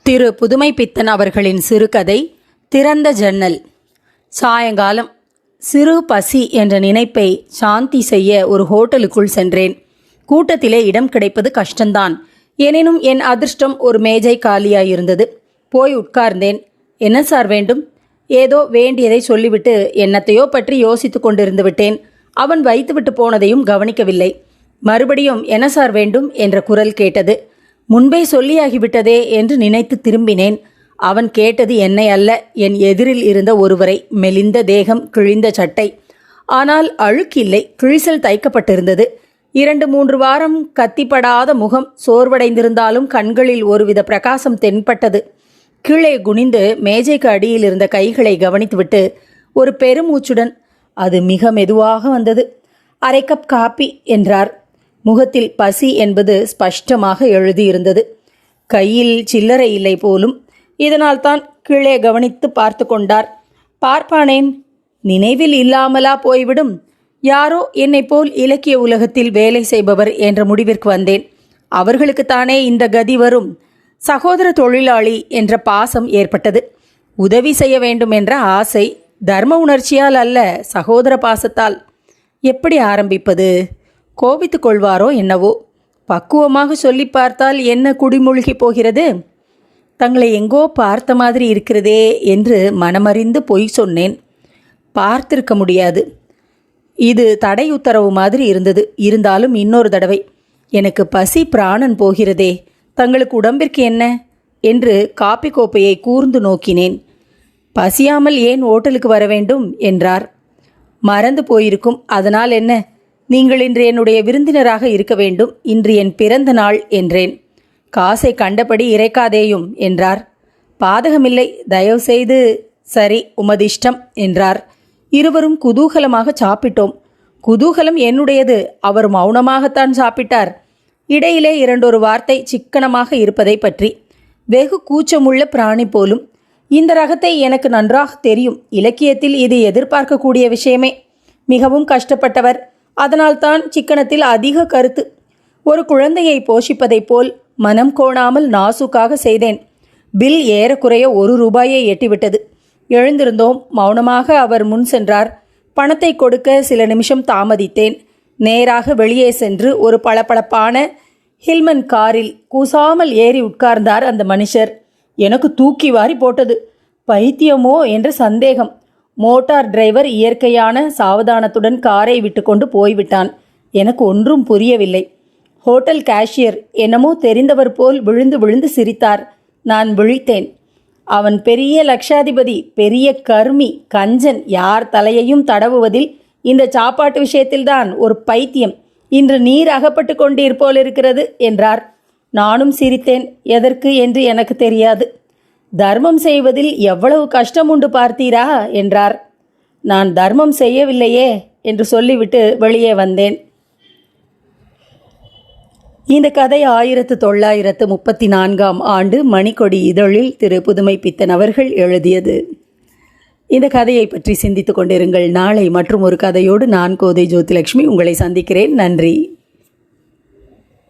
திரு புதுமை பித்தன் அவர்களின் சிறுகதை திறந்த ஜன்னல். சாயங்காலம் சிறு பசி என்ற நினைப்பை சாந்தி செய்ய ஒரு ஹோட்டலுக்குள் சென்றேன். கூட்டத்திலே இடம் கிடைப்பது கஷ்டம்தான். எனினும் என் அதிர்ஷ்டம் ஒரு மேஜை காலியாயிருந்தது. போய் உட்கார்ந்தேன். என்ன சார் வேண்டும்? ஏதோ வேண்டியதை சொல்லிவிட்டு என்னத்தையோ பற்றி யோசித்து கொண்டிருந்து விட்டேன். அவன் வைத்துவிட்டு போனதையும் கவனிக்கவில்லை. மறுபடியும் என்ன சார் வேண்டும் என்ற குரல் கேட்டது. முன்பே சொல்லியாகிவிட்டதே என்று நினைத்து திரும்பினேன். அவன் கேட்டது என்னை அல்ல, என் எதிரில் இருந்த ஒருவரை. மெலிந்த தேகம், கிழிந்த சட்டை. ஆனால் அழுக்கில்லை, கிழிசல் தைக்கப்பட்டிருந்தது. 2-3 வாரம் கத்திப்படாத முகம். சோர்வடைந்திருந்தாலும் கண்களில் ஒருவித பிரகாசம் தென்பட்டது. கீழே குனிந்து மேஜைக்கு அடியில் இருந்த கைகளை கவனித்துவிட்டு ஒரு பெருமூச்சுடன், அது மிக மெதுவாக வந்தது, 1/2 கப் காப்பி என்றார். முகத்தில் பசி என்பது ஸ்பஷ்டமாக எழுதியிருந்தது. கையில் சில்லறை இல்லை போலும். இதனால் தான் கீழே கவனித்து பார்த்து கொண்டார். பார்ப்பானேன், நினைவில் இல்லாமலா போய்விடும்? யாரோ என்னை போல் இலக்கிய உலகத்தில் வேலை செய்பவர் என்ற முடிவிற்கு வந்தேன். அவர்களுக்குத்தானே இந்த கதி வரும். சகோதர தொழிலாளி என்ற பாசம் ஏற்பட்டது. உதவி செய்ய வேண்டும் என்ற ஆசை. தர்ம உணர்ச்சியால் அல்ல, சகோதர பாசத்தால். எப்படி ஆரம்பிப்பது? கோபித்துக் கொள்வாரோ என்னவோ. பக்குவமாக சொல்லி பார்த்தால் என்ன குடிமூழ்கி போகிறது? தங்களை எங்கோ பார்த்த மாதிரி இருக்கிறதே என்று மனமறிந்து பொய் சொன்னேன். பார்த்திருக்க முடியாது. இது தடை உத்தரவு மாதிரி இருந்தது. இருந்தாலும் இன்னொரு தடவை, எனக்கு பசி பிராணன் போகிறதே, தங்களுக்கு உடம்பிற்கு என்ன என்று காப்பி கோப்பையை கூர்ந்து நோக்கினேன். பசியாமல் ஏன் ஓட்டலுக்கு வர வேண்டும் என்றார். மறந்து போயிருக்கும், அதனால் என்ன? நீங்கள் இன்று என்னுடைய விருந்தினராக இருக்க வேண்டும். இன்று என் பிறந்த நாள் என்றேன். காசை கண்டபடி இறைக்காதேயும் என்றார். பாதகமில்லை, தயவு செய்து. சரி, உமதிஷ்டம் என்றார். இருவரும் குதூகலமாக சாப்பிட்டோம். குதூகலம் என்னுடையது. அவர் மௌனமாகத்தான் சாப்பிட்டார். இடையிலே 2 வார்த்தை சிக்கனமாக இருப்பதை பற்றி. வெகு கூச்சமுள்ள பிராணி போலும். இந்த ரகத்தை எனக்கு நன்றாக தெரியும். இலக்கியத்தில் இது எதிர்பார்க்கக்கூடிய விஷயமே. மிகவும் கஷ்டப்பட்டவர். அதனால்தான் சிக்கனத்தில் அதிக கருத்து. ஒரு குழந்தையை போஷிப்பதைப் போல் மனம் கோணாமல் நாசுக்காக செய்தேன். பில் ஏறக்குறைய 1 ரூபாயை எட்டிவிட்டது. எழுந்திருந்தோம். மௌனமாக அவர் முன் சென்றார். பணத்தை கொடுக்க சில நிமிஷம் தாமதித்தேன். நேராக வெளியே சென்று ஒரு பளபளப்பான ஹில்மன் காரில் கூசாமல் ஏறி உட்கார்ந்தார் அந்த மனுஷர். எனக்கு தூக்கி வாரி போட்டது. பைத்தியமோ என்ற சந்தேகம். மோட்டார் டிரைவர் இயற்கையான சாவதானத்துடன் காரை விட்டு கொண்டு போய்விட்டான். எனக்கு ஒன்றும் புரியவில்லை. ஹோட்டல் கேஷியர் என்னமோ தெரிந்தவர் போல் விழுந்து விழுந்து சிரித்தார். நான் விழித்தேன். அவன் பெரிய லட்சாதிபதி, பெரிய கர்மி, கஞ்சன். யார் தலையையும் தடவுவதில், இந்த சாப்பாட்டு விஷயத்தில்தான் ஒரு பைத்தியம். இன்று நீர் அகப்பட்டு கொண்டீர் போலிருக்கிறது என்றார். நானும் சிரித்தேன். எதற்கு என்று எனக்கு தெரியாது. தர்மம் செய்வதில் எவ்வளவு கஷ்டம் உண்டு பார்த்தீரா என்றார். நான் தர்மம் செய்யவில்லையே என்று சொல்லிவிட்டு வெளியே வந்தேன். இந்த கதை 1934ஆம் ஆண்டு மணிக்கொடி இதழில் திரு புதுமை பித்தன் அவர்கள் எழுதியது. இந்த கதையை பற்றி சிந்தித்து கொண்டிருங்கள். நாளை மற்றும் ஒரு கதையோடு நான் கோதை ஜோதிலட்சுமி உங்களை சந்திக்கிறேன். நன்றி.